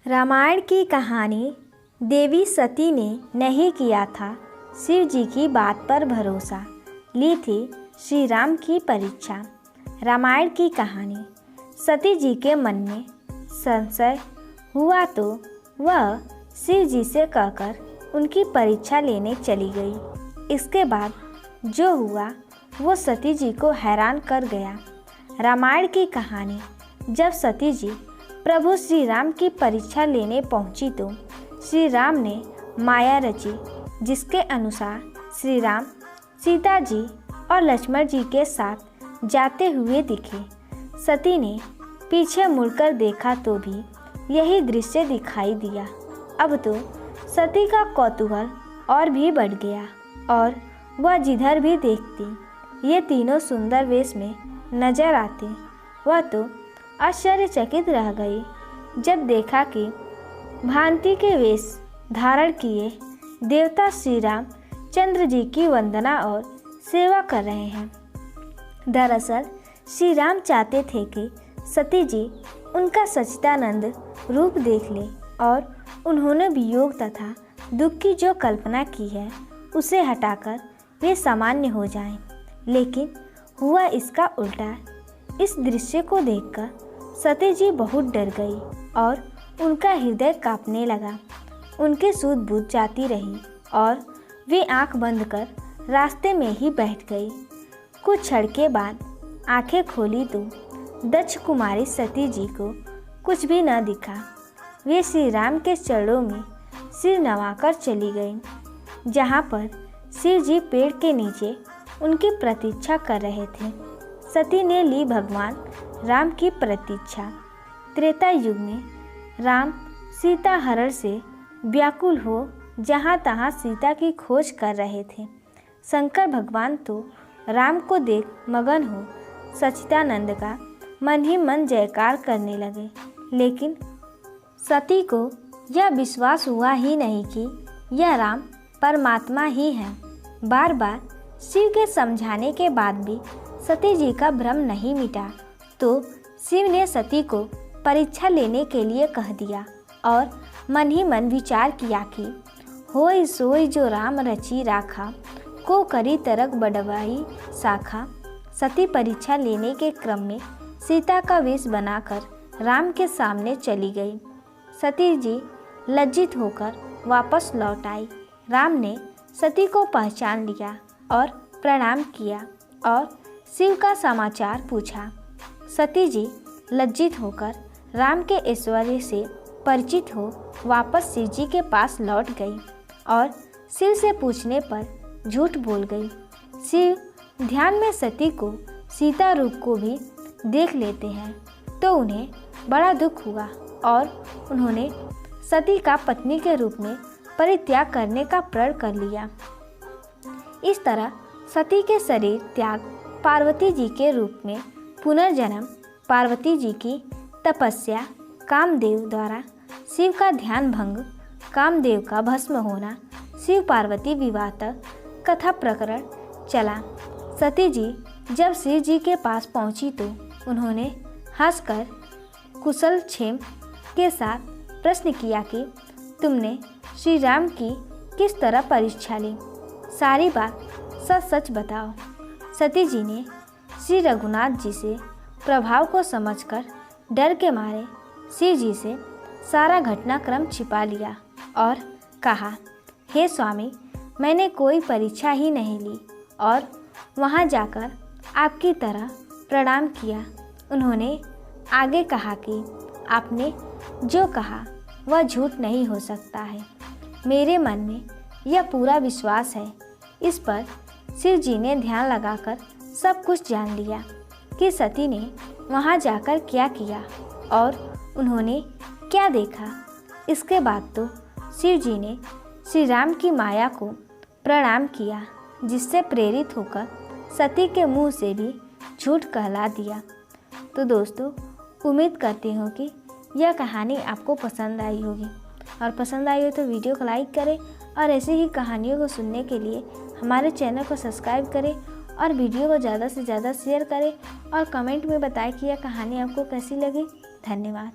रामायण की कहानी देवी सती ने नहीं किया था शिव जी की बात पर भरोसा, ली थी श्री राम की परीक्षा। रामायण की कहानी। सती जी के मन में संशय हुआ तो वह शिव जी से कहकर उनकी परीक्षा लेने चली गई। इसके बाद जो हुआ वो सती जी को हैरान कर गया। रामायण की कहानी। जब सती जी प्रभु श्री राम की परीक्षा लेने पहुंची तो श्री राम ने माया रची, जिसके अनुसार श्री राम सीता जी और लक्ष्मण जी के साथ जाते हुए दिखे। सती ने पीछे मुड़कर देखा तो भी यही दृश्य दिखाई दिया। अब तो सती का कौतूहल और भी बढ़ गया और वह जिधर भी देखती ये तीनों सुंदर वेश में नजर आते। वह तो आश्चर्यचकित रह गई जब देखा कि भांति के वेश धारण किए देवता श्री राम चंद्र जी की वंदना और सेवा कर रहे हैं। दरअसल श्री राम चाहते थे कि सती जी उनका सच्चिदानंद रूप देख ले और उन्होंने वियोग तथा दुख की जो कल्पना की है उसे हटाकर वे सामान्य हो जाएं। लेकिन हुआ इसका उल्टा। इस दृश्य को देखकर सती जी बहुत डर गई और उनका हृदय कांपने लगा। उनकी सूझ बूझ जाती रही और वे आंख बंद कर रास्ते में ही बैठ गई। कुछ क्षण के बाद आंखें खोली तो दक्ष कुमारी सती जी को कुछ भी न दिखा। वे श्री राम के चरणों में सिर नवाकर चली गईं, जहाँ पर शिव जी पेड़ के नीचे उनकी प्रतीक्षा कर रहे थे। सती ने ली भगवान राम की प्रतीक्षा। त्रेता युग में राम सीता हरण से व्याकुल हो जहाँ तहाँ सीता की खोज कर रहे थे। शंकर भगवान तो राम को देख मगन हो सच्चिदानंद का मन ही मन जयकार करने लगे। लेकिन सती को यह विश्वास हुआ ही नहीं कि यह राम परमात्मा ही हैं। बार बार शिव के समझाने के बाद भी सती जी का भ्रम नहीं मिटा तो शिव ने सती को परीक्षा लेने के लिए कह दिया और मन ही मन विचार किया कि होय सोय जो राम रची राखा, को करी तरक बढ़वाई शाखा। सती परीक्षा लेने के क्रम में सीता का वेश बनाकर राम के सामने चली गई। सती जी लज्जित होकर वापस लौट आई। राम ने सती को पहचान लिया और प्रणाम किया और शिव का समाचार पूछा। सती जी लज्जित होकर राम के ऐश्वर्य से परिचित हो वापस शिव जी के पास लौट गई और शिव से पूछने पर झूठ बोल गई। शिव ध्यान में सती को सीता रूप को भी देख लेते हैं तो उन्हें बड़ा दुख हुआ और उन्होंने सती का पत्नी के रूप में परित्याग करने का प्रण कर लिया। इस तरह सती के शरीर त्याग पार्वती जी के रूप में पुनर्जन्म, पार्वती जी की तपस्या, कामदेव द्वारा शिव का ध्यान भंग, कामदेव का भस्म होना, शिव पार्वती विवाह तक कथा प्रकरण चला। सती जी जब शिव जी के पास पहुंची तो उन्होंने हंसकर कुशल क्षेम के साथ प्रश्न किया कि तुमने श्री राम की किस तरह परीक्षा ली, सारी बात सच सच बताओ। सती जी ने श्री रघुनाथ जी से प्रभाव को समझकर डर के मारे शिव जी से सारा घटनाक्रम छिपा लिया और कहा, हे स्वामी, मैंने कोई परीक्षा ही नहीं ली और वहाँ जाकर आपकी तरह प्रणाम किया। उन्होंने आगे कहा कि आपने जो कहा वह झूठ नहीं हो सकता है। मेरे मन में यह पूरा विश्वास है। इस पर शिव जी ने ध्यान लगाकर सब कुछ जान लिया कि सती ने वहाँ जाकर क्या किया और उन्होंने क्या देखा। इसके बाद तो शिव जी ने श्री राम की माया को प्रणाम किया, जिससे प्रेरित होकर सती के मुंह से भी झूठ कहला दिया। तो दोस्तों, उम्मीद करती हूँ कि यह कहानी आपको पसंद आई होगी और पसंद आई हो तो वीडियो को लाइक करें और ऐसी ही कहानियों को सुनने के लिए हमारे चैनल को सब्सक्राइब करें और वीडियो को ज़्यादा से ज़्यादा शेयर करें और कमेंट में बताएं कि यह कहानी आपको कैसी लगी। धन्यवाद।